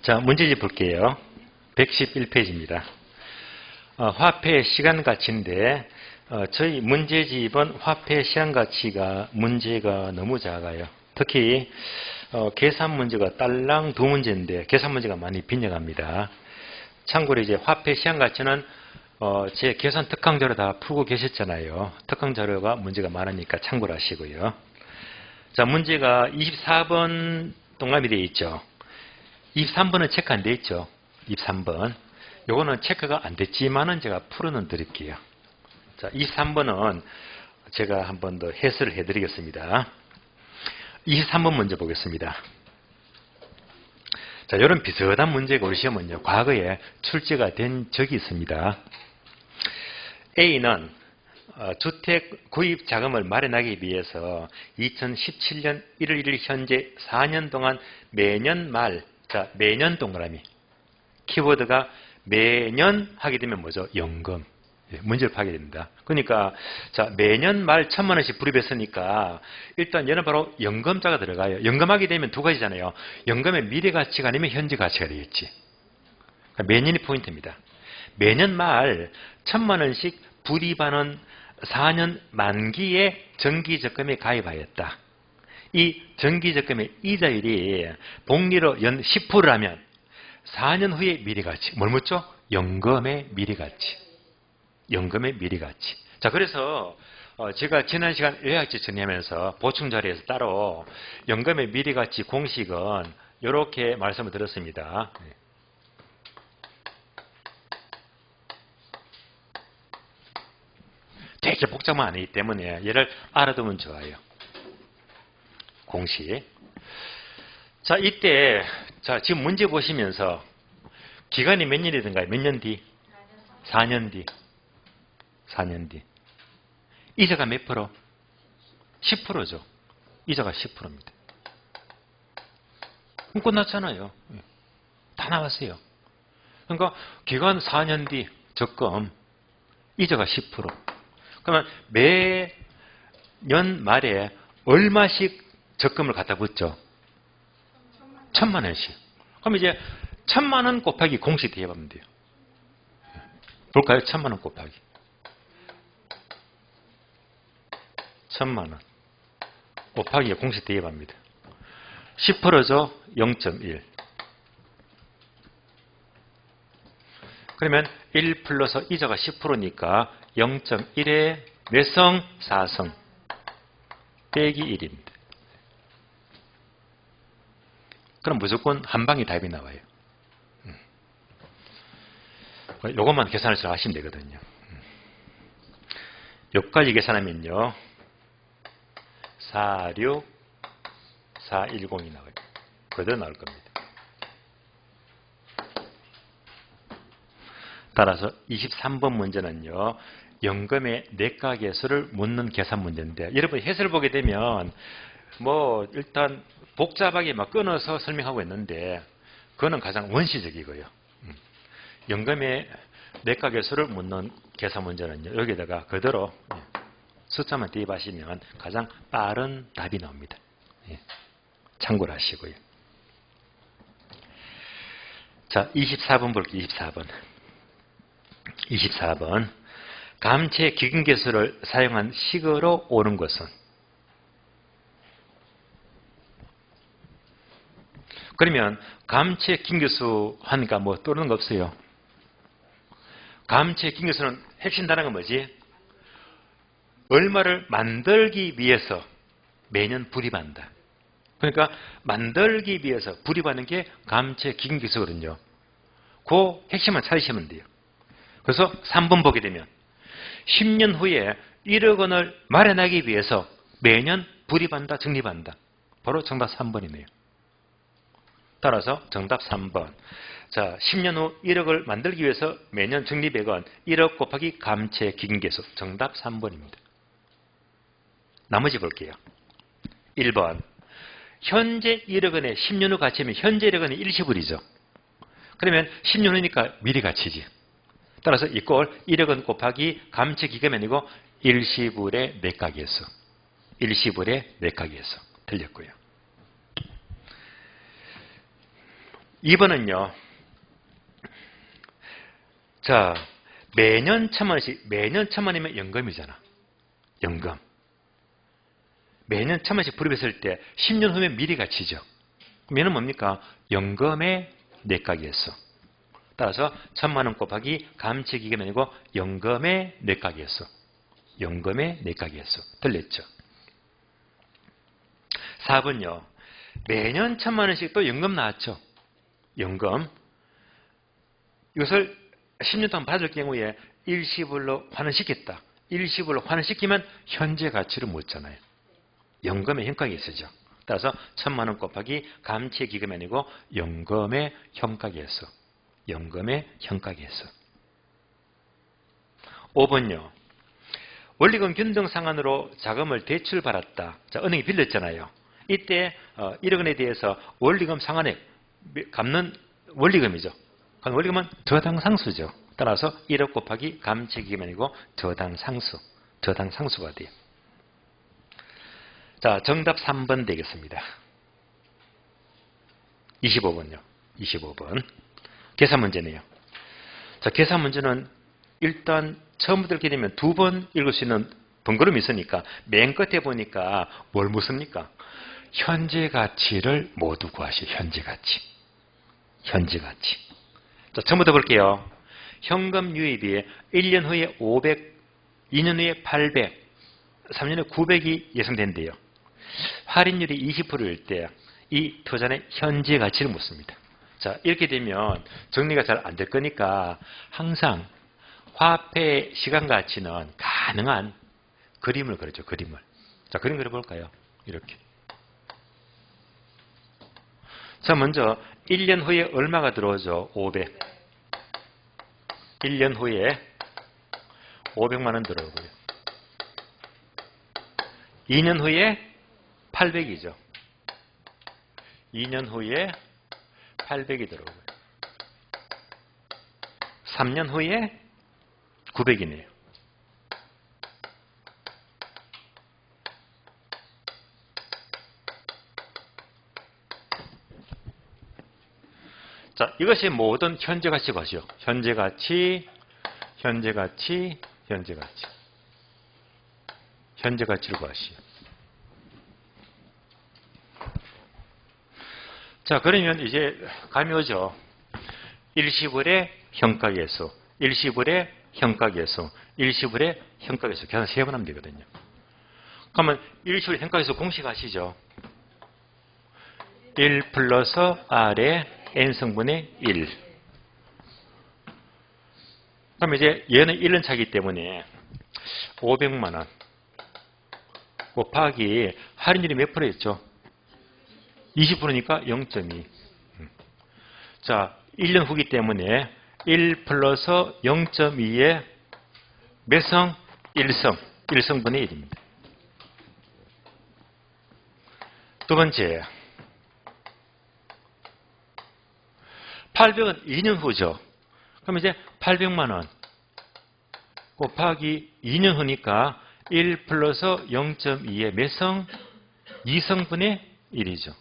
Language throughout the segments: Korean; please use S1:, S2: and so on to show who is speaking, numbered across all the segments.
S1: 자, 문제집 볼게요. 111페이지입니다. 화폐의 시간가치인데 저희 문제집은 화폐의 시간가치가 문제가 너무 작아요. 특히 계산 문제가 딸랑 두 문제인데 계산 문제가 많이 빈약합니다. 참고로 이제 화폐 시간가치는 제 계산 특강자료 다 풀고 계셨잖아요. 특강자료가 문제가 많으니까 참고를 하시고요. 자, 문제가 24번 동그라미 되어 있죠. 23번은 체크 안 되어 있죠. 23번. 요거는 체크가 안 됐지만은 제가 풀어는 드릴게요. 자, 23번은 제가 한 번 더 해설을 해 드리겠습니다. 23번 문제 보겠습니다. 자, 이런 비슷한 문제가 우리 시험은요, 과거에 출제가 된 적이 있습니다. A는 주택 구입 자금을 마련하기 위해서 2017년 1월 1일 현재 4년 동안 매년 말, 자, 매년 동그라미. 키워드가 매년 하게 되면 뭐죠? 연금. 문제를 파게 됩니다. 그러니까, 자, 매년 말 1,000만 원씩 불입했으니까, 일단 얘는 바로 연금자가 들어가요. 연금하게 되면 두 가지잖아요. 연금의 미래 가치가 아니면 현재 가치가 되겠지. 그러니까 매년이 포인트입니다. 매년 말 1,000만 원씩 불입하는 4년 만기에 정기적금에 가입하였다. 이 정기적금의 이자율이 복리로 연 10%라면 4년 후의 미래가치. 뭘 묻죠? 연금의 미래가치. 연금의 미래가치. 자, 그래서 제가 지난 시간 요약지 정리하면서 보충 자료에서 따로 연금의 미래가치 공식은 이렇게 말씀을 드렸습니다. 되게 복잡한 아니기 때문에 얘를 알아두면 좋아요. 공식. 자, 이때, 자, 지금 문제 보시면서 기간이 몇 년이든가요? 몇 년 뒤? 4년 뒤. 4년 뒤. 이자가 몇 프로? 10%죠. 이자가 10%입니다. 그럼 끝났잖아요. 다 나왔어요. 그러니까 기간 4년 뒤 적금, 이자가 10%. 그러면 매년 말에 얼마씩 적금을 갖다 붙죠? 1,000만 원씩. 그럼 이제 1,000만 원 곱하기 공식 대입하면 돼요. 볼까요? 1,000만 원 곱하기. 1,000만 원 곱하기 공식 대입합니다. 10%죠? 0.1. 그러면 1 플러스 이자가 10%니까 0.1에 몇 성? 4성. 빼기 1입니다. 그럼 무조건 한 방에 답이 나와요. 요것만 계산을 잘 하시면 되거든요. 여기까지 계산하면요. 46, 410이 나와요. 그대로 나올 겁니다. 따라서 23번 문제는요. 연금의 내각계수를 묻는 계산 문제인데 여러분 해설을 보게 되면 뭐 일단 복잡하게 막 끊어서 설명하고 있는데 그거는 가장 원시적이고요. 연금의 내각계수를 묻는 계산 문제는요. 여기다가 그대로 숫자만 대입하시면 가장 빠른 답이 나옵니다. 참고를 하시고요. 자, 24번 볼게요. 24번. 24번. 감채 기근계수를 사용한 식으로 오는 것은? 그러면 감채 기근계수 하니까 뭐 떠오르는 거 없어요. 감채 기근계수는 핵심 단어가 뭐지? 얼마를 만들기 위해서 매년 불입한다. 그러니까 만들기 위해서 불입하는 게 감채 기근계수거든요. 그 핵심만 찾으시면 돼요. 그래서 3번 보게 되면 10년 후에 1억 원을 마련하기 위해서 매년 불입한다, 적립한다. 바로 정답 3번이네요. 따라서 정답 3번. 자, 10년 후 1억을 만들기 위해서 매년 적립액은 1억 곱하기 감채 기근계수. 정답 3번입니다. 나머지 볼게요. 1번. 현재 1억 원에 10년 후 가치면 현재 1억 원이 일시불이죠. 그러면 10년 후니까 미래 가치지. 따라서 이 꼴 1억 원 곱하기 감채 기금이 아니고 일시불의 내각계수. 일시불의 내각계수. 틀렸고요. 2번은요. 자, 매년 1,000원씩, 매년 1,000원이면 연금이잖아. 연금. 매년 1,000원씩 불입했을 때 10년 후면 미리 가치죠. 그럼 얘는 뭡니까? 연금의 내각이었어. 따라서 1,000만 원 곱하기 감채기금이고 연금의 내각이었어. 연금의 내각이었어. 들렸죠? 4번요. 매년 1,000만 원씩 또 연금 나왔죠. 연금. 이것을 10년 동안 받을 경우에 일시불로 환원시켰다. 일시불로 환원시키면 현재 가치를 묻잖아요. 연금의 현가가 있어죠. 따라서 1,000만 원 곱하기 감채기금이 아니고 연금의 현가계였어. 연금의 현가계였어. 5번요. 원리금 균등상환으로 자금을 대출받았다. 자, 은행이 빌렸잖아요. 이때 1억 원에 대해서 원리금 상환액 갚는 원리금이죠. 그럼 원리금은 저당상수죠. 따라서 1억 곱하기 감채기금이 아니고 저당상수. 저당상수가 돼요. 자, 정답 3번 되겠습니다. 25번요. 25번. 계산 문제네요. 자, 계산 문제는 일단 처음부터 읽게 되면 2번 읽을 수 있는 번거로움이 있으니까 맨 끝에 보니까 뭘 묻습니까? 현재 가치를 모두 구하시오. 현재 가치. 현재 가치. 자, 처음부터 볼게요. 현금 유입이 1년 후에 500, 2년 후에 800, 3년 후에 900이 예상된대요. 할인율이 20%일 때 이 투자의 현재 가치를 묻습니다. 자, 이렇게 되면 정리가 잘 안 될 거니까 항상 화폐의 시간 가치는 가능한 그림을 그려줘. 그림을. 자, 그림 그려볼까요? 이렇게. 자, 먼저 1년 후에 얼마가 들어오죠? 500. 1년 후에 500만 원 들어오고요. 2년 후에 800이죠. 2년 후에 800이 들어오고요. 3년 후에 900이네요. 자, 이것이 모든 현재 가치 것이요. 현재 가치, 현재 가치, 현재 가치. 현재 가치를 구하시오. 자, 그러면 이제 감이 오죠. 일시불의 현가계수, 일시불의 현가계수, 일시불의 현가계수. 계산 3번 하면 되거든요. 그러면 일시불의 현가계수 공식 아시죠? 1 플러스 R의 N성분의 1. 그럼 이제 얘는 1년 차이기 때문에 500만 원 곱하기 할인율이 몇 %였죠? 20%니까 0.2. 자, 1년 후기 때문에 1 플러스 0.2의 몇 성? 1성. 1성분의 1입니다. 두 번째. 800은 2년 후죠. 그럼 이제 800만 원 곱하기 2년 후니까 1 플러스 0.2의 몇 성? 2성분의 1이죠.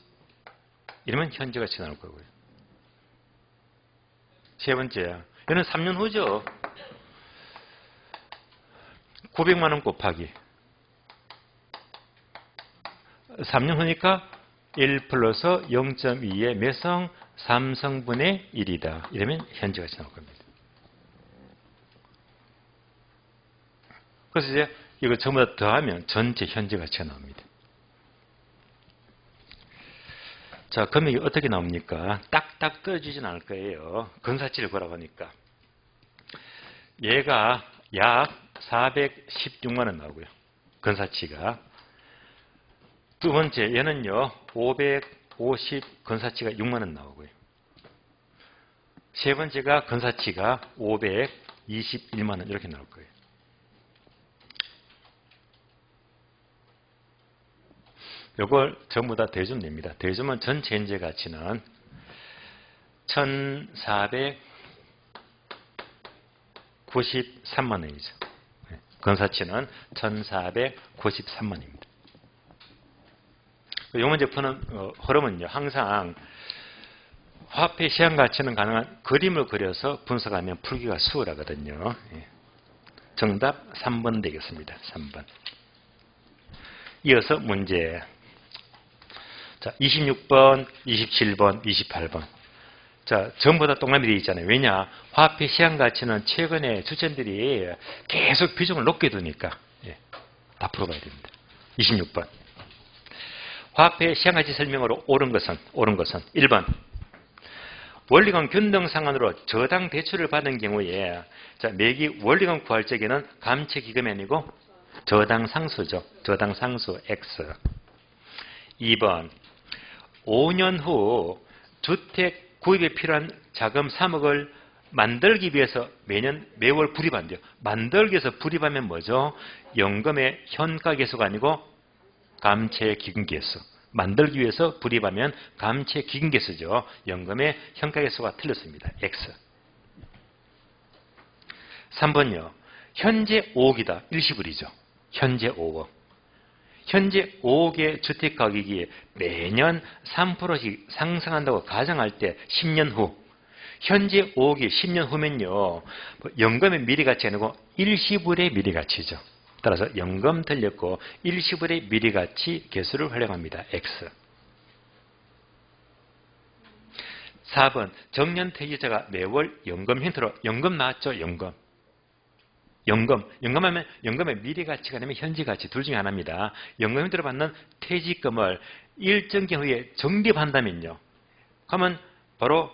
S1: 이러면 현재 가치 나올 거고요. 세 번째, 얘는 3년 후죠. 900만 원 곱하기 3년 후니까 1 플러스 0.2의 몇 성? 3성분의 1이다. 이러면 현재 가치 나올 겁니다. 그래서 이제 이거 전부 다 더하면 전체 현재 가치가 나옵니다. 자, 금액이 어떻게 나옵니까? 딱딱 떨어지진 않을 거예요. 근사치를 보라고 하니까. 얘가 약 416만 원 나오고요. 근사치가. 두 번째, 얘는요, 550 근사치가 6만 원 나오고요. 세 번째가 근사치가 521만 원 이렇게 나올 거예요. 이걸 전부 다 대주면 됩니다. 대주면 전체 현재 가치는 1,493만 원이죠. 근사치는 1,493만입니다. 이 문제 푸는 흐름은요, 항상 화폐 시한 가치는 가능한 그림을 그려서 분석하면 풀기가 수월하거든요. 정답 3번 되겠습니다. 3번. 이어서 문제. 자, 26번, 27번, 28번. 자, 전부 다 동그라미 되어 있잖아요. 왜냐? 화폐 시한 가치는 최근에 주점들이 계속 비중을 높게 두니까. 다 풀어봐야 됩니다. 26번. 화폐 시한 가치 설명으로 옳은 것은 1번. 원리금 균등상환으로 저당 대출을 받은 경우에 자, 매기 원리금 구할 적에는 감채 기금이 아니고 저당 상수죠. 저당 상수 X. 2번. 5년 후 주택 구입에 필요한 자금 3억을 만들기 위해서 매월 불입한대요. 만들기 위해서 불입하면 뭐죠? 연금의 현가계수가 아니고 감채기금계수. 만들기 위해서 불입하면 감채기금계수죠. 연금의 현가계수가 틀렸습니다. X. 3번요. 현재 5억이다. 일시불이죠. 현재 5억. 현재 5억의 주택가격이 매년 3%씩 상승한다고 가정할 때 10년 후 현재 5억이 10년 후면요. 연금의 미래가치 아니고 일시불의 미래가치죠. 따라서 연금 틀렸고 일시불의 미래가치 개수를 활용합니다. X. 4번. 정년 퇴직자가 매월 연금 형태로 연금 나왔죠. 연금하면 연금의 미래가치가 아니면 현재가치 둘 중에 하나입니다. 연금 형태로 받는 퇴직금을 일정 기간 후에 적립한다면요. 그러면 바로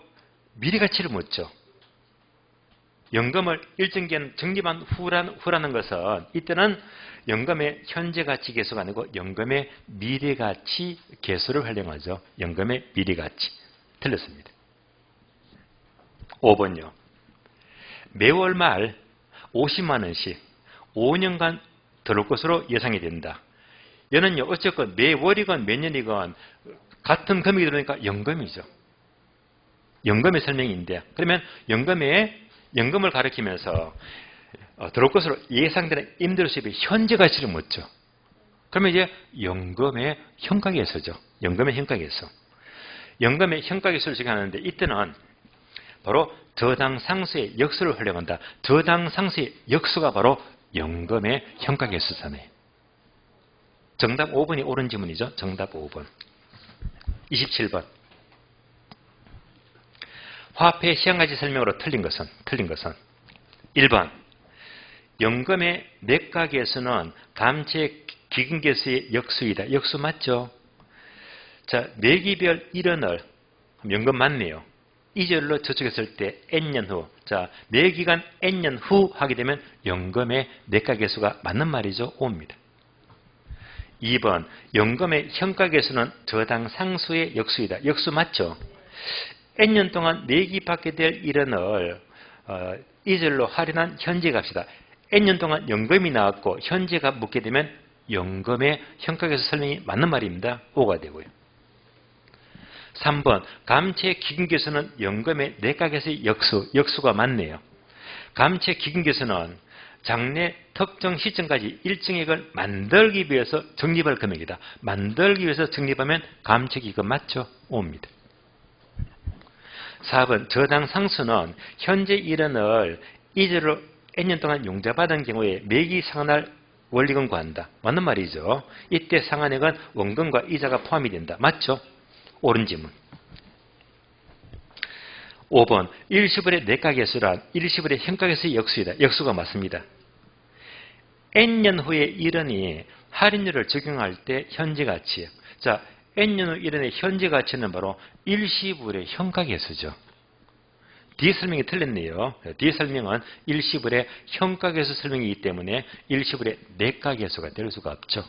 S1: 미래가치를 묻죠. 연금을 일정 기간 적립한 후라는 것은 이때는 연금의 현재가치 계수가 아니고 연금의 미래가치 계수를 활용하죠. 연금의 미래가치. 틀렸습니다. 5번요. 매월 말 50만 원씩 5년간 들어올 것으로 예상이 된다. 얘는요, 어쨌건 매월이건 몇 년이건 같은 금액이 들어오니까 연금이죠. 연금의 설명인데, 그러면 연금을 가리키면서 들어올 것으로 예상되는 임대료 수입의 현재 가치를 묻죠. 그러면 이제 연금의 현가계수죠. 연금의 현가계수. 연금의 현가계수를 적용하는데 이때는 바로 저당 상수의 역수를 활용한다. 저당 상수의 역수가 바로 연금의 현가계수잖아요. 정답 5번이 옳은 지문이죠. 정답 5번. 27번. 화폐 시한가치 설명으로 틀린 것은 1번. 연금의 매가계수는 감채 기금계수의 역수이다. 역수 맞죠? 자, 매기별 1원을 연금 맞네요. 이절로 저축했을 때 N년 후, 자, 매기간 N년 후 하게 되면 연금의 매가계수가 맞는 말이죠. 옵니다. 2번, 연금의 현가계수는 저당 상수의 역수이다. 역수 맞죠? N년 동안 매기받게 될 1원을 이절로 할인한 현재값이다. N년 동안 연금이 나왔고 현재값 묻게 되면 연금의 현가계수 설명이 맞는 말입니다. O가 되고요. 3번, 감채 기금계수는 연금의 내가계수의 역수가 맞네요. 감채 기금계수는 장래 특정 시점까지 일정액을 만들기 위해서 적립할 금액이다. 만들기 위해서 적립하면 감채 기금 맞죠? O입니다. 4번, 저당 상수는 현재 1원을 이자로 N년 동안 용자받은 경우에 매기 상환할 원리금 구한다. 맞는 말이죠. 이때 상환액은 원금과 이자가 포함이 된다. 맞죠? 옳은 지문. 5번, 일시불의 내가계수란 일시불의 현가계수의 역수이다. 역수가 맞습니다. N년 후에 1원이 할인율을 적용할 때 현재가치. 자, N년 후 1원의 현재가치는 바로 일시불의 현가계수죠. 뒤에 설명이 틀렸네요. 뒤에 설명은 일시불의 현가계수 설명이기 때문에 일시불의 내가계수가 될 수가 없죠.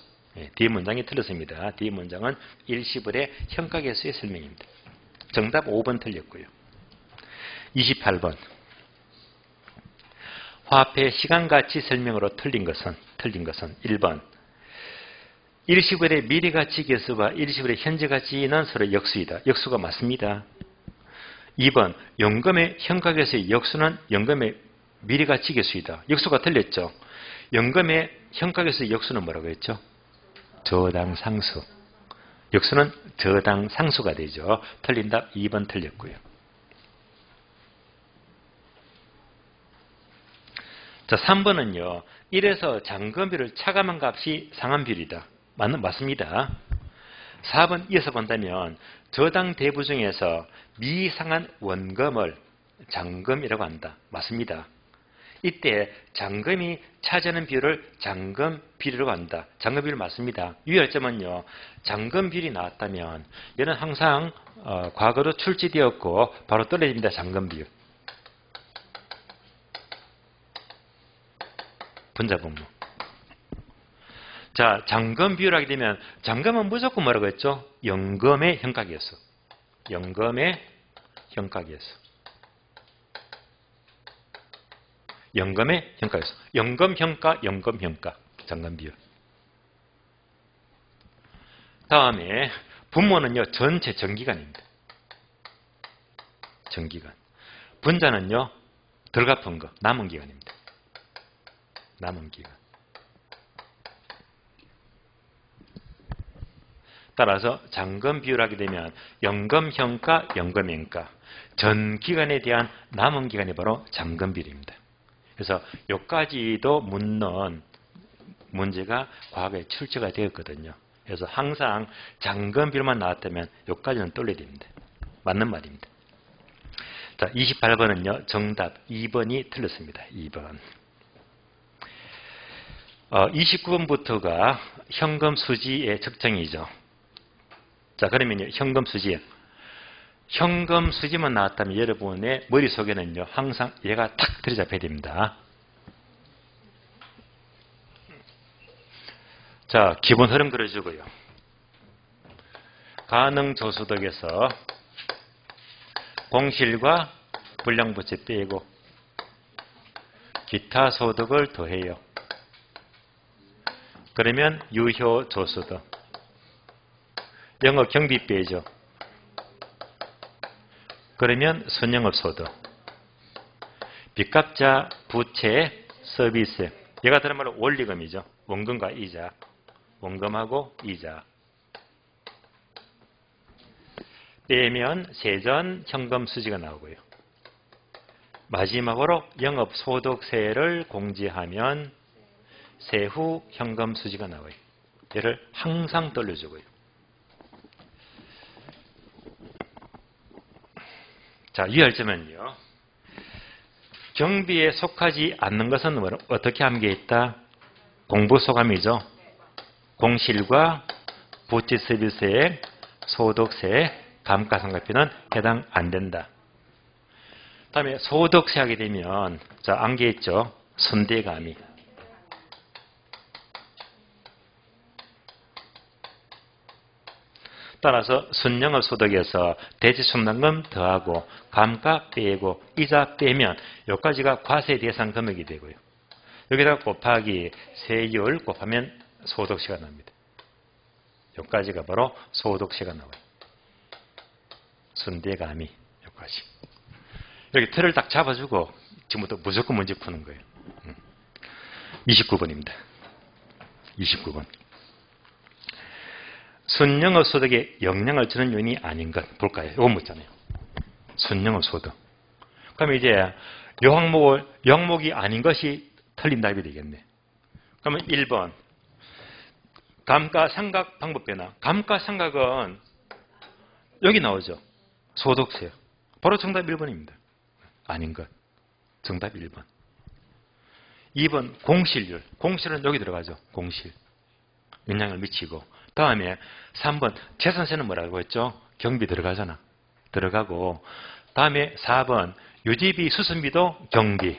S1: 뒤에 문장이 틀렸습니다. 뒤에 문장은 일시불의 현가계수의 설명입니다. 정답 5번 틀렸고요. 28번. 화폐 시간가치 설명으로 틀린 것은 1번. 일시불의 미래가치 계수와 일시불의 현재가치는 서로 역수이다. 역수가 맞습니다. 2번. 연금의 현가계수의 역수는 연금의 미래가치 계수이다. 역수가 틀렸죠. 연금의 현가계수의 역수는 뭐라고 했죠? 저당 상수. 역수는 저당 상수가 되죠. 틀린 답 2번 틀렸고요. 자, 3번은요. 1에서 잔금비율을 차감한 값이 상한 비율이다. 맞습니다. 4번 이어서 본다면 저당 대부 중에서 미상한 원금을 잔금이라고 한다. 맞습니다. 이때 잔금이 차지하는 비율을 잔금 비율이라고 한다. 잔금 비율 맞습니다. 유의할 점은요. 잔금 비율이 나왔다면 얘는 항상 과거로 출제되었고 바로 떨어집니다. 잔금 비율. 분자분모. 자, 잔금 비율 하게 되면 잔금은 무조건 뭐라고 했죠? 연금의 현가계수. 연금의 현가계수. 연금의 현가계수. 연금 현가, 연금 현가. 잔금 비율. 다음에 분모는요. 전체 정기간입니다. 정기간. 분자는요. 덜 갚은 거, 남은 기간입니다. 남은 기간. 따라서 잔금 비율하게 되면 연금 현가, 연금 현가. 전 기간에 대한 남은 기간이 바로 잔금 비율입니다. 그래서 여기까지도 묻는 문제가 과거에 출제가 되었거든요. 그래서 항상 잔금 비율만 나왔다면 여기까지는 떨려야 됩니다. 맞는 말입니다. 자, 28번은요. 정답 2번이 틀렸습니다. 2번. 29번부터가 현금 수지의 측정이죠. 자, 그러면요. 현금 수지. 현금 수지만 나왔다면 여러분의 머릿속에는요. 항상 얘가 탁 들이잡혀야 됩니다. 자, 기본 흐름 그려주고요. 가능조소득에서 공실과 불량부채 빼고 기타 소득을 더해요. 그러면 유효조소득. 영업 경비 빼죠. 그러면 선영업소득. 빚값자, 부채, 서비스. 얘가 다른 말로 원리금이죠. 원금과 이자. 원금하고 이자. 빼면 세전 현금 수지가 나오고요. 마지막으로 영업소득세를 공제하면 세후 현금 수지가 나와요. 얘를 항상 돌려주고요. 자, 유의할 점은요. 경비에 속하지 않는 것은 어떻게 함께했다? 공부소감이죠. 공실과 부채 서비스액, 소득세, 감가상각비는 해당 안 된다. 다음에 소득세 하게 되면 자, 암기했죠. 선대감이. 따라서 순영업소득에서 대체손납금 더하고 감가 빼고 이자 빼면 여기까지가 과세 대상 금액이 되고요. 여기다가 곱하기 세율 곱하면 소득세가 납니다. 여기까지가 바로 소득세가 나와요. 순대감이 여기까지. 여기 틀을 딱 잡아주고 지금부터 무조건 문제 푸는 거예요. 29번입니다. 29번. 순영업소득에 영향을 주는 요인이 아닌 것 볼까요? 이거 묻잖아요. 순영업소득. 그러면 이제 요 항목이 아닌 것이 틀린 답이 되겠네. 그러면 1번. 감가상각 방법 변화. 감가상각은 여기 나오죠. 소득세. 바로 정답 1번입니다. 아닌 것. 정답 1번. 2번 공실률. 공실은 여기 들어가죠. 공실. 영향을 미치고. 다음에 3번 재산세는 뭐라고 했죠? 경비 들어가잖아. 들어가고 다음에 4번 유지비 수선비도 경비.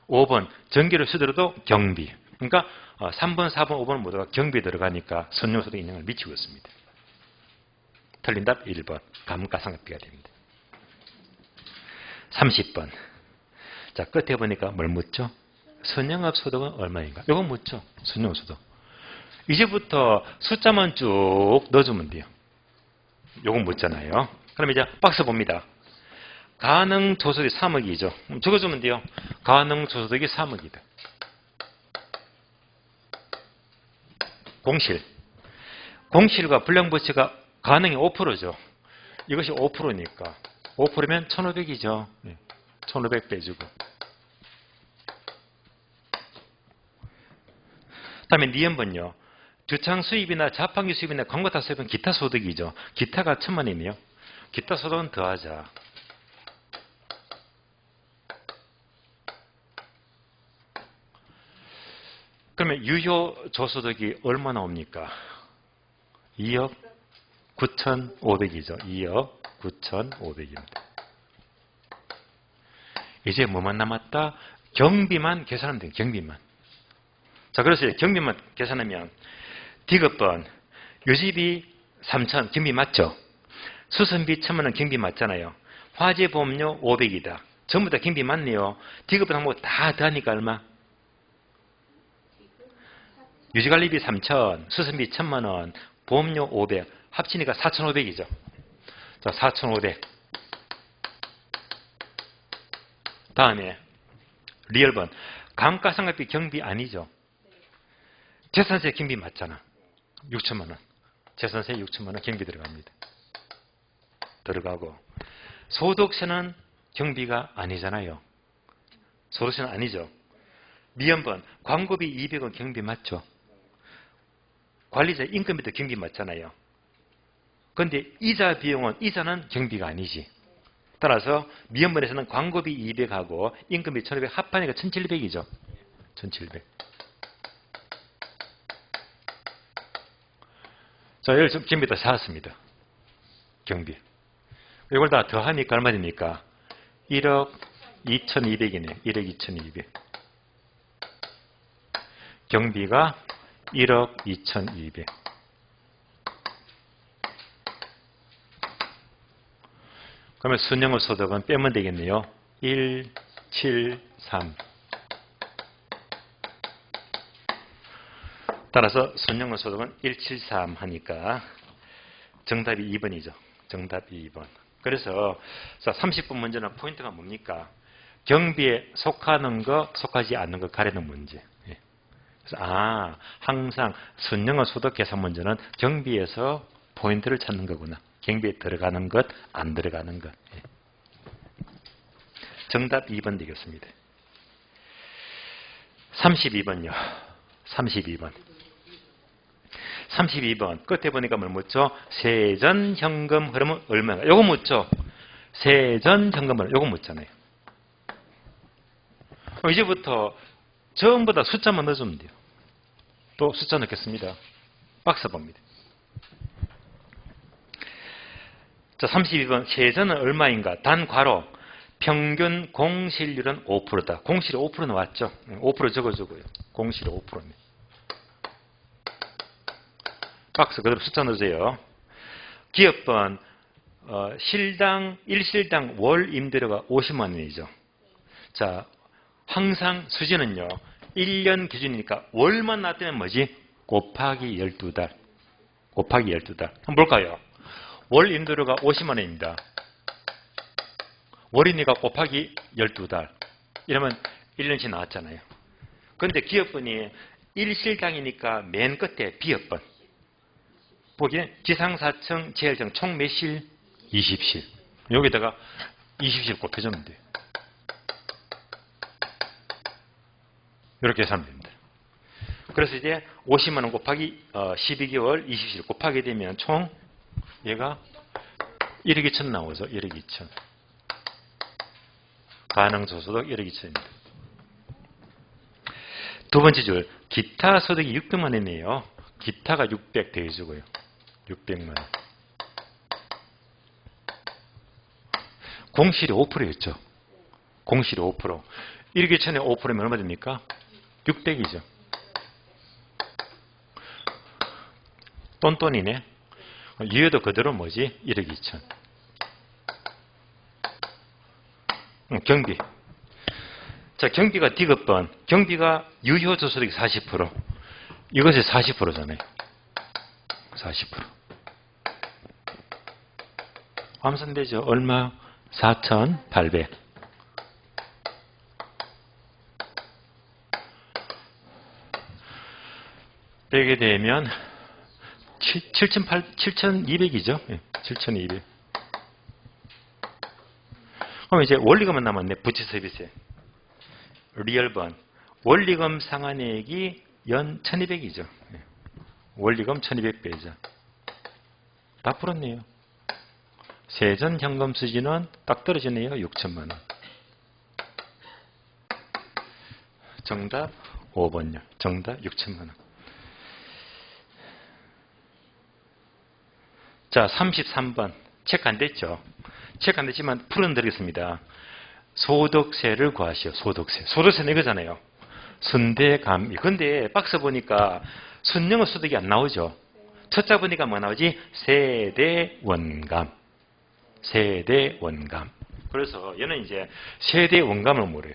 S1: 5번 전기료 수수료도 경비. 그러니까 3번, 4번, 5번 모두가 경비에 들어가니까 선용소득에 영향을 미치고 있습니다. 틀린 답 1번. 감가상각비가 됩니다. 30번. 자, 끝에 보니까 뭘 묻죠? 선영업소득은 얼마인가? 이거 묻죠? 선영업소득. 이제부터 숫자만 쭉 넣어주면 돼요. 요거 묻잖아요. 그럼 이제 박스 봅니다. 가능조소득이 3억이죠. 적어주면 돼요. 가능조소득이 3억이다. 공실. 공실과 불량부채가 가능이 5%죠. 이것이 5%니까. 5%면 1,500이죠. 1,500 빼주고. 다음에 니은번요. 주창 수입이나 자판기 수입이나 광고타 수입은 기타 소득이죠. 기타가 1,000만 원이며 기타 소득은 더하자. 그러면 유효 조소득이 얼마 나옵니까? 2억 9,500이죠. 2억 9,500입니다. 이제 뭐만 남았다? 경비만 계산하면 돼요. 경비만. 자, 그래서 경비만 계산하면 디귿번 유지비 3,000 경비 맞죠? 수선비 1,000만 원 경비 맞잖아요. 화재보험료 500이다. 전부 다 경비 맞네요. 디귿번 항목 다 더하니까 얼마? 유지관리비 3,000, 수선비 1,000만 원, 보험료 500, 합치니까 4,500이죠. 자, 4,500. 다음에 리얼번 감가상각비 경비 아니죠. 재산세 경비 맞잖아. 6천만 원. 재산세 6천만 원 경비 들어갑니다. 들어가고 소득세는 경비가 아니잖아요. 소득세는 아니죠. 미연번 광고비 200원 경비 맞죠. 관리자 인건비도 경비 맞잖아요. 그런데 이자 비용은 이자는 경비가 아니지. 따라서 미연번에서는 광고비 200하고 인건비 1,500 합하니까 1,700이죠. 1,700. 자, 여기 지금 경비 다 쌓았습니다. 경비. 이걸 다 더하니까 얼마 됩니까? 1억 2,200이네요. 1억 2,200. 경비가 1억 2,200. 그러면 순영의 소득은 빼면 되겠네요. 1, 7, 3. 따라서 순영의 소득은 1, 7, 3 하니까 정답이 2번이죠. 정답이 2번. 그래서 30번 문제는 포인트가 뭡니까? 경비에 속하는 거, 속하지 않는 거 가리는 문제. 그래서 항상 순영의 소득 계산 문제는 경비에서 포인트를 찾는 거구나. 경비에 들어가는 것, 안 들어가는 것. 정답 2번 되겠습니다. 32번요. 32번. 32번. 끝에 보니까 뭘 묻죠? 세전 현금 흐름은 얼마인가? 요거 묻죠? 세전 현금 흐름. 요거 묻잖아요. 이제부터 전부 다 숫자만 넣어주면 돼요. 또 숫자 넣겠습니다. 박스 봅니다. 자, 32번. 세전은 얼마인가? 단 괄호. 평균 공실률은 5%다. 공실이 5% 나왔죠? 5% 적어주고요. 공실이 5%입니다. 박스 그대로 숫자 넣으세요. 기업번 일실당 월 임대료가 50만 원이죠. 자, 항상 수지는요. 1년 기준이니까 월만 나왔다면 뭐지? 곱하기 12달. 곱하기 12달. 한번 볼까요? 월 임대료가 50만 원입니다. 월이니까 곱하기 12달. 이러면 1년씩 나왔잖아요. 그런데 기업번이 일실당이니까 맨 끝에 비업번. 보기에 지상사청, 제일정 총 몇 실? 20실. 여기다가 20실 곱해주면 돼요. 이렇게 계산하면 됩니다. 그래서 이제 50만 원 곱하기 12개월 20실 곱하게 되면 총 얘가 1억 2천 나오죠. 1억 2천. 가능소득 1억 2천입니다. 두 번째 줄 기타 소득이 600만 원이네요. 기타가 600 더해주고요. 600만 원. 공실이 5%였죠. 공실이 5%. 1억 2천에 5%면 얼마 됩니까? 600이죠. 똔똔이네. 유효도 그대로 뭐지? 1억 2천. 경비. 자, 경비가 디귿번. 경비가 유효조소득이 40%. 이것이 40%잖아요. 40%. 환산되죠. 얼마? 4,800. 빼게 되면 7,200이죠. 7,200. 그럼 이제 원리금만 남았네. 부채 서비스. 리얼번. 원리금 상환액이 연 1200이죠. 원리금 1200배이죠. 다 풀었네요. 세전 현금 수지는 딱 떨어지네요. 6천만 원. 정답 5번요. 정답 6천만 원. 자, 33번. 체크 안 됐죠? 체크 안 됐지만 풀어드리겠습니다. 소득세를 구하시오. 소득세. 소득세는 이거잖아요. 순대감이. 근데 박스 보니까 순영의 소득이 안 나오죠. 첫자 보니까 뭐 나오지? 세대원감. 세대원감. 그래서 얘는 이제 세대원감을 모르요.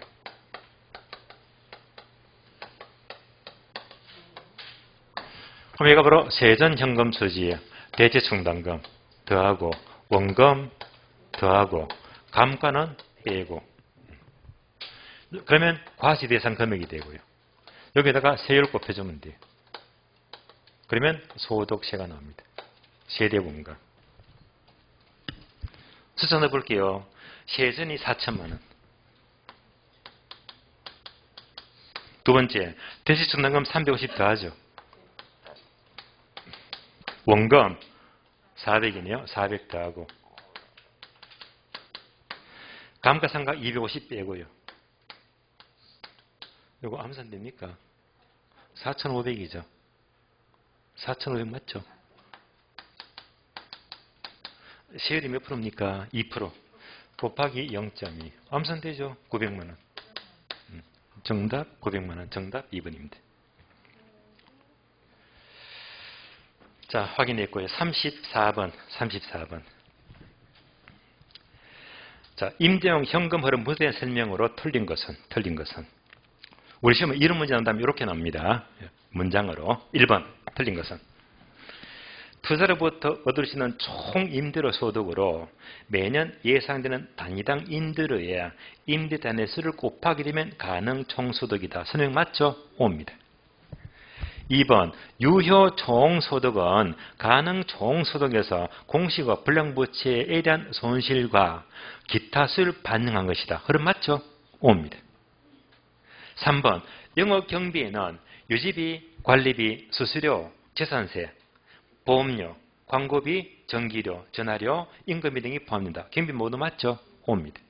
S1: 그럼 얘가 바로 세전현금 수지, 대체충당금 더하고 원금 더하고 감가는 빼고. 그러면 과시대상 금액이 되고요. 여기다가 세율 곱해주면 돼요. 그러면 소득세가 나옵니다. 세대원감. 숫자 넣어볼게요. 세전이 4천만 원. 두 번째, 대체충당금 350 더하죠. 원금 400이네요. 400 더하고. 감가상각 250 빼고요. 이거 암산 안 됩니까? 4,500이죠. 4,500 맞죠? 세율이 몇 프로입니까? 2%. 곱하기 0.2. 암산되죠? 900만 원. 정답 900만 원. 정답 2번입니다. 자, 확인했고요. 34번. 34번. 자, 임대용 현금 흐름 무대 설명으로 틀린 것은 우리 시험에 이런 문제 나온다면 이렇게 나옵니다. 문장으로. 1번 틀린 것은 투자로부터 얻을 수 있는 총 임대료 소득으로 매년 예상되는 단위당 임대료에 임대단의 수를 곱하게 되면 가능 총소득이다. 설명 맞죠? 옵니다. 2번 유효 총소득은 가능 총소득에서 공시가 불량부채에 대한 손실과 기타 수를 반영한 것이다. 흐름 맞죠? 옵니다. 3번 영업경비에는 유지비, 관리비, 수수료, 재산세, 보험료, 광고비, 전기료, 전화료, 임금비 등이 포함된다. 경비 모두 맞죠? 옵니다.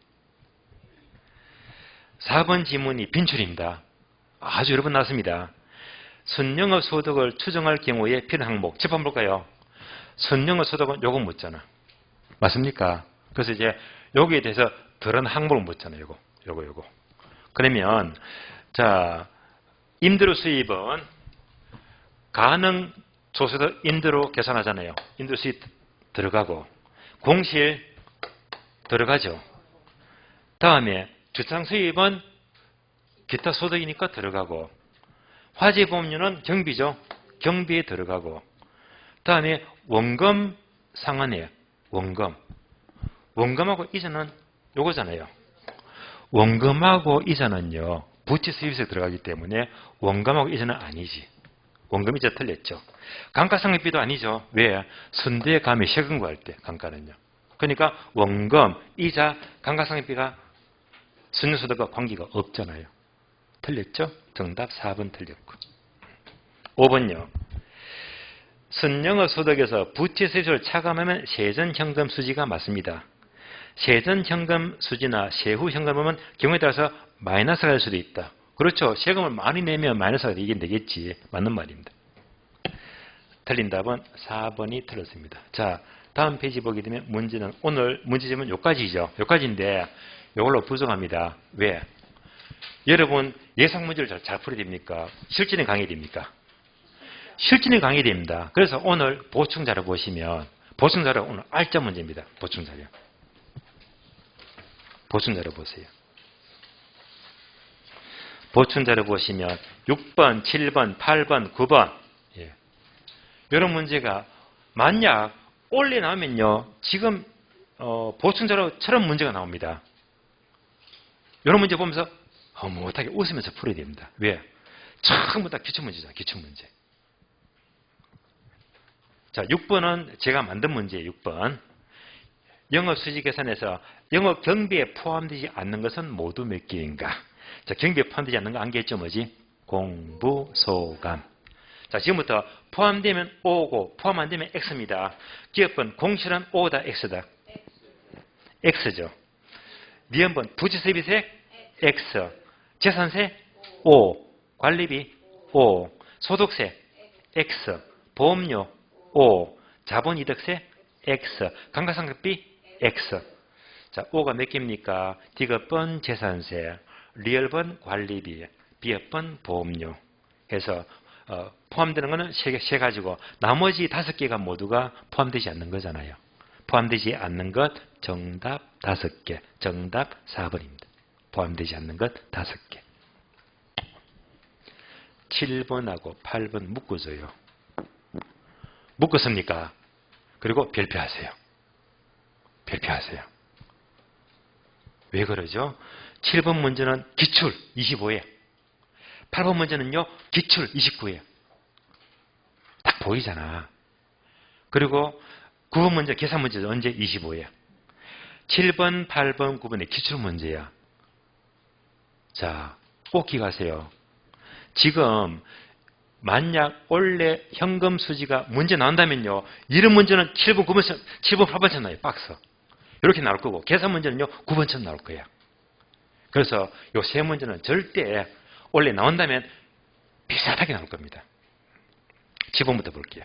S1: 4번 지문이 빈출입니다. 아주 여러 번 나왔습니다. 순영업 소득을 추정할 경우에 필요한 항목. 짚어 볼까요? 순영업 소득은 요거 묻잖아. 맞습니까? 그래서 이제 여기에 대해서 다른 항목을 묻잖아요. 요거. 그러면 자, 임대료 수입은 가능 조소득 임대료 계산하잖아요. 임대료 수입 들어가고 공실 들어가죠. 다음에 주차장 수입은 기타 소득이니까 들어가고 화재보험료는 경비죠. 경비에 들어가고 다음에 원금 상환이에요. 원금하고 이자는 요거잖아요. 원금하고 이자는요. 부채 수입에 들어가기 때문에 원금하고 이자는 아니지. 원금 이자 틀렸죠. 감가상각비도 아니죠. 왜? 순대감이 세금 구할 때 감가는요. 그러니까 원금, 이자, 감가상각비가 순수소득과 관계가 없잖아요. 틀렸죠? 정답 4번 틀렸고. 5번요. 순영업 소득에서 부채 수입을 차감하면 세전현금 수지가 맞습니다. 세전현금 수지나 세후현금은 경우에 따라서 마이너스가 될 수도 있다. 그렇죠. 세금을 많이 내면 마이너스가 되긴 되겠지. 맞는 말입니다. 틀린 답은 4번이 틀렸습니다. 자, 다음 페이지 보게 되면 문제는 오늘 문제점은 여기까지죠. 여기까지인데 이걸로 부정합니다. 왜? 여러분 예상 문제를 잘 풀어야 됩니까? 실전에 강의해야 됩니까? 실전에 강의해야 됩니다. 그래서 오늘 보충자료 보시면 보충자료 오늘 알짜 문제입니다. 보충자료 보세요. 보충자료 보시면 6번, 7번, 8번, 9번 이런 문제가 만약 올해 나오면요. 지금 보충자료처럼 문제가 나옵니다. 이런 문제 보면서 못하게 웃으면서 풀어야 됩니다. 왜? 전부 다 기출문제잖아요. 기출문제. 자, 6번은 제가 만든 문제예요. 6번. 영업수지 계산에서 영업 경비에 포함되지 않는 것은 모두 몇 개인가? 자, 경비에 포함되지 않는 거 안 개했죠, 뭐지? 공부소감. 자, 지금부터 포함되면 O고 포함 안 되면 X입니다. 기업번 공실은 O다 X다. X죠. 미연번 부지세비세 X, 재산세 O, 관리비 O, 소득세 X, 보험료 O, 자본이득세 X, 감가상각비 X. 자, O가 몇 개입니까? D급번 재산세, 리얼번 관리비, B급번 보험료 해서 포함되는 것은 세 가지고 나머지 5개가 모두가 포함되지 않는 거잖아요. 포함되지 않는 것 정답 5개. 정답 4번입니다. 포함되지 않는 것 5개. 7번하고 8번 묶어줘요. 묶었습니까? 그리고 별표하세요. 별표하세요. 왜 그러죠? 7번 문제는 기출 25에 8번 문제는요 기출 29에 딱 보이잖아. 그리고 9번 문제 계산 문제는 언제? 25에 7번, 8번, 9번의 기출 문제야. 자, 꼭 기억하세요. 지금 만약 원래 현금 수지가 문제 나온다면요 이런 문제는 7번, 9번, 7번, 8번처럼 나와요. 박스. 이렇게 나올 거고 계산 문제는요 9번처럼 나올 거야. 그래서 이 세 문제는 절대 원래 나온다면 비슷하게 나올 겁니다. 10번부터 볼게요.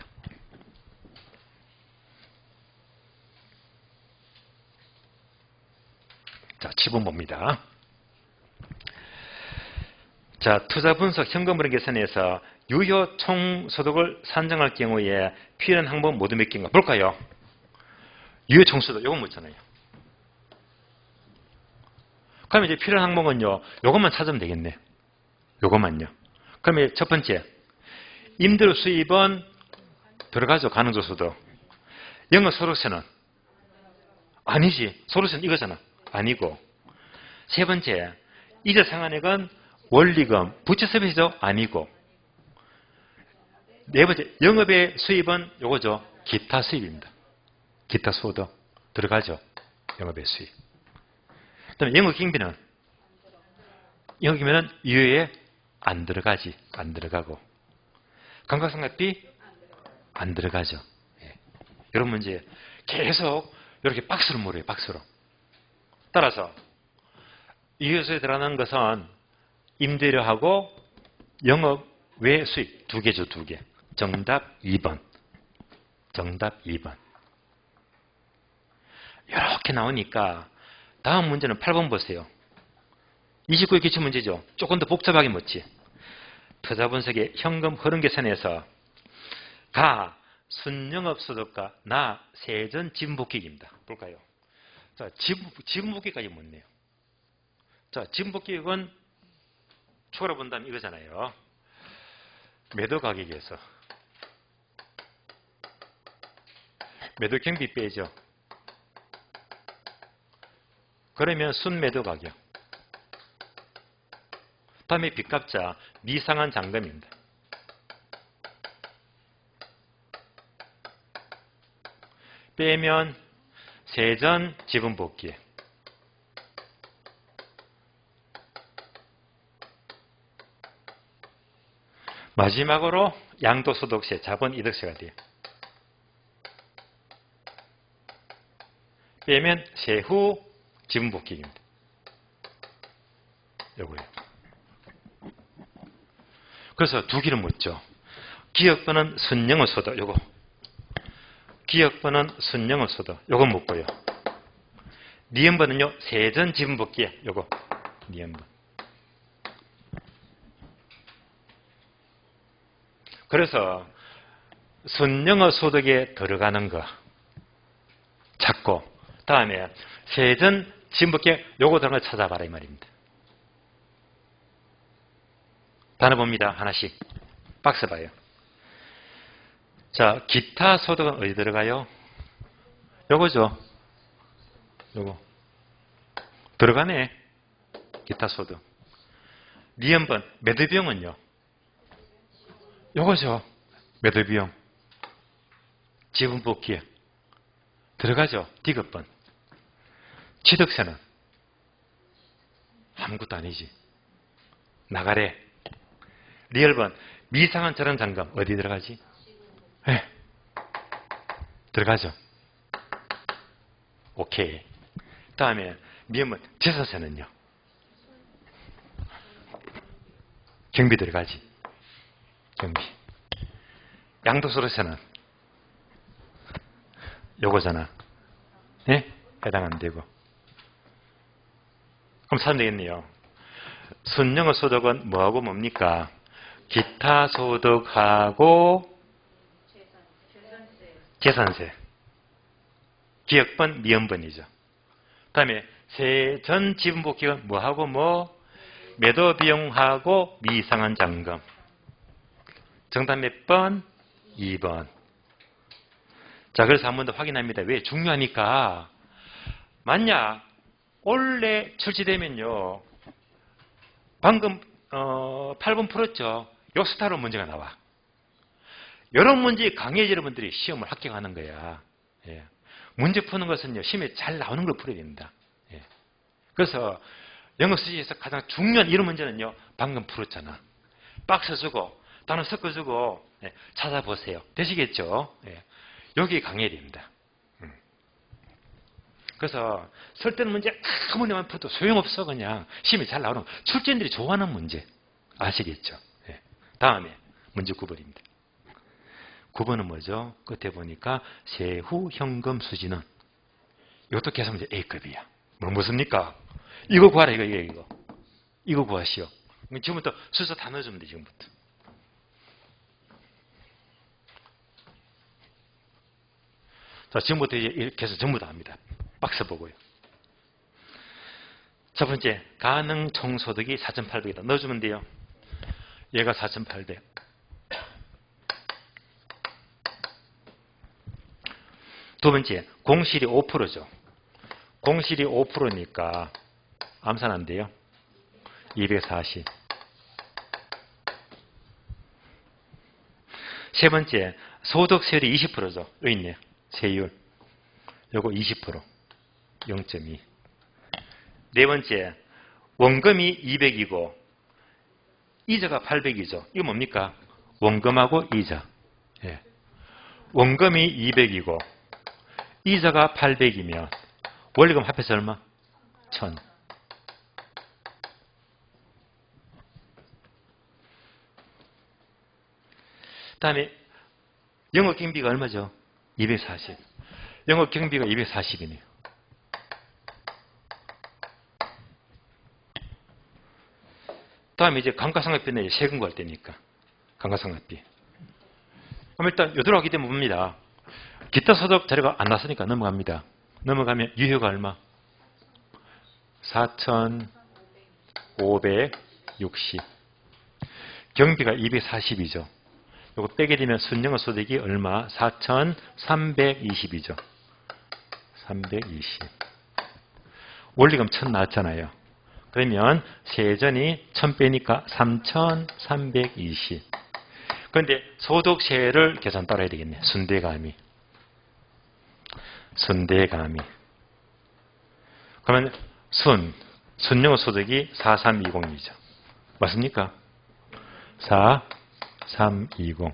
S1: 자, 10번 봅니다. 자, 투자 분석 현금흐름 계산에서 유효 총소득을 산정할 경우에 필요한 항목 모두 몇 개인가 볼까요? 유효 총소득 요거 묻잖아요. 그러면 이제 필요한 항목은요 요것만 찾으면 되겠네. 요것만요. 그러면 첫 번째 임대료 수입은 들어가죠. 가능조소득. 영업소득세는 아니지. 소득세는 이거잖아. 아니고. 세 번째 이자상환액은 원리금 부채세비죠. 아니고. 네 번째 영업의 수입은 요거죠. 기타 수입입니다. 기타 소득 들어가죠. 영업의 수입. 그다음에 영업경비는 영업경비는 유효에 안 들어가지. 안 들어가고. 감가상각비 안 들어가죠. 예. 이런 문제 계속 이렇게 박스로 물어요. 박스로. 따라서 유효소에 들어가는 것은 임대료하고 영업 외 수입 2개죠. 2개. 정답 2번. 정답 2번. 이렇게 나오니까 다음 문제는 8번 보세요. 29의 기출문제죠. 조금 더 복잡하게 묻지. 투자 분석의 현금 흐름 계산에서 가 순영업소득과 나 세전 지분복귀익입니다. 볼까요? 자, 지분복귀까지 묻네요. 자, 지분복귀익은 추가로 본다면 이거잖아요. 매도 가격에서 매도 경비 빼죠. 그러면 순매도 가격. 다음에 빚값자 미상한 잔금입니다. 빼면 세전 지분복귀. 마지막으로 양도소득세, 자본이득세가 돼요. 빼면 세후 지분복귀입니다. 요거예요. 그래서 2개를 묻죠. 기억번은 순영업소득 요거. 기억번은 순영업소득 요거 묻고요. 니은번은요 세전 지분복귀 요거. 니은번. 그래서 순영업소득에 들어가는 거 찾고 다음에 세전 지분복귀 요거 들어간 거 찾아봐라 이 말입니다. 단어 봅니다. 하나씩. 박스 봐요. 자, 기타 소득은 어디 들어가요? 요거죠. 요거. 들어가네. 기타 소득. 니은번 매도비용은요? 요거죠. 매도비용. 지분복귀. 들어가죠. D급번. 취득세는? 아무것도 아니지. 나가래. 리얼번 미상한 저렴장금 어디 들어가지? 네. 들어가죠. 오케이. 다음에 미음은 제사세는요. 경비 들어가지. 경비. 양도소득세는 요거잖아. 예? 해당 안 되고. 그럼 사면 되겠네요. 순영의 소득은 뭐하고 뭡니까? 기타 소득하고 재산세. 기억번, 미연번이죠. 다음에 세전 지분복귀는 뭐하고 뭐? 매도 비용하고 미상한 잔금. 정답 몇 번? 2번. 자, 그래서 한 번 더 확인합니다. 왜? 중요하니까. 만약 원래 출시되면요. 방금 8번 풀었죠. 요 스타로 문제가 나와. 이런 문제 강의 여러분들이 시험을 합격하는 거야. 예. 문제 푸는 것은요. 시험에 잘 나오는 걸 풀어야 됩니다. 예. 그래서 영어 수시에서 가장 중요한 이런 문제는요. 방금 풀었잖아. 박스 주고 단어 섞어주고 찾아보세요. 되시겠죠? 예. 여기 강해야 됩니다. 그래서 설득 문제 아무리만 풀어도 소용없어. 그냥 시험이 잘 나오는 출제인들이 좋아하는 문제. 아시겠죠? 예. 다음에 문제 9번입니다. 9번은 뭐죠? 끝에 보니까 세후 현금 수지는 이것도 계산 문제 A급이야. 무엇입니까? 이거 구하라. 이거 구하시오. 지금부터 순서 다 넣어주면 돼. 지금부터. 자, 지금부터 이렇게 해서 전부 다 합니다. 박스 보고요. 첫 번째, 가능 총소득이 4,800이다. 넣어주면 돼요. 얘가 4,800. 두 번째, 공실이 5%죠. 공실이 5%니까 암산 안 돼요. 240. 세 번째, 소득세율이 20%죠. 여기 있네요. 세율. 요거 20%. 0.2. 네 번째, 원금이 200이고 이자가 800이죠. 이거 뭡니까? 원금하고 이자. 예. 원금이 200이고 이자가 800이면 원리금 합해서 얼마? 1000. 다음에 영업 경비가 얼마죠? 240. 영업 경비가 240이네요. 다음에 이제 감가상각비는 세금 구할 때니까. 감가상각비. 그럼 일단 요대로 하기 때문에 뭡니다. 기타 소득 자료가 안 났으니까 넘어갑니다. 넘어가면 유효가 얼마? 4,560. 경비가 240이죠. 요거 빼게 되면 순영의 소득이 얼마? 4,320이죠. 320. 원리금 1,000 나왔잖아요. 그러면 세전이 1,000 빼니까 3,320. 그런데 소득세를 계산 따라야 되겠네. 순대감이. 순대감이. 그러면 순영의 소득이 4320이죠. 맞습니까? 4320.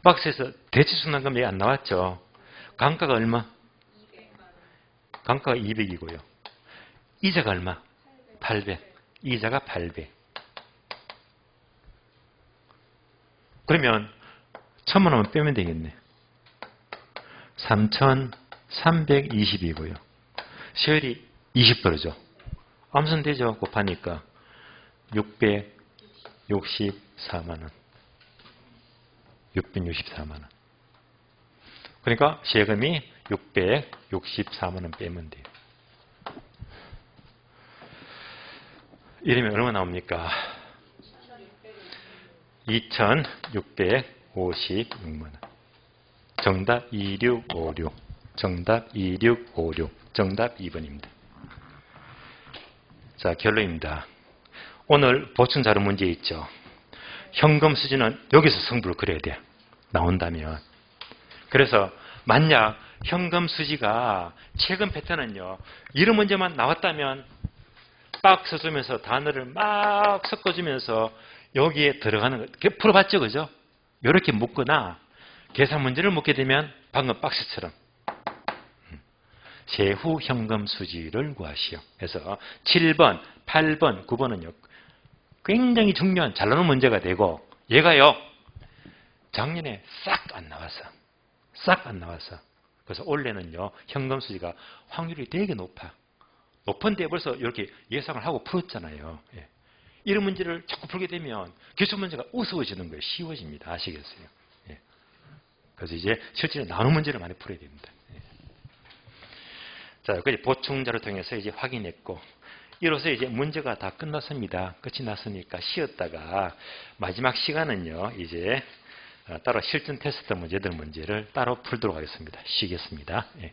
S1: 박스에서 대체순환금 얘기 안 나왔죠? 감가가 얼마? 감가가 200이고요. 이자가 얼마? 800. 이자가 800. 그러면 1,000만 원만 빼면 되겠네. 3,320이고요. 세율이 20%죠. 암산 되죠? 곱하니까 664만 원. 664만 원. 그러니까 세금이 664만 원 빼면 돼요. 이러면 얼마 나옵니까? 2,656만 원. 정답 2656. 정답 2656. 정답 2번입니다. 자, 결론입니다. 오늘 보충 자료 문제 있죠. 현금 수지는 여기서 성분을 그려야 돼요. 나온다면. 그래서 만약 현금 수지가 최근 패턴은요. 이런 문제만 나왔다면 빡 써주면서 단어를 막 섞어주면서 여기에 들어가는 거, 풀어봤죠, 그죠? 이렇게 묶거나 계산 문제를 묶게 되면 방금 박스처럼 세후 현금 수지를 구하시오. 그래서 7번, 8번, 9번은요. 굉장히 중요한 잘 나오는 문제가 되고 얘가요. 작년에 싹 안 나왔어. 싹 안 나왔어. 그래서 올해는요. 현금 수지가 확률이 되게 높아. 높은데 벌써 이렇게 예상을 하고 풀었잖아요. 예. 이런 문제를 자꾸 풀게 되면 기출 문제가 우스워지는 거예요. 쉬워집니다. 아시겠어요? 예. 그래서 이제 실제로 나오는 문제를 많이 풀어야 됩니다. 예. 자, 여기까지 보충자를 통해서 이제 확인했고, 이로써 이제 문제가 다 끝났습니다. 끝이 났으니까 쉬었다가 마지막 시간은요, 이제 따로 실전 테스트 문제들 문제를 따로 풀도록 하겠습니다. 쉬겠습니다. 예.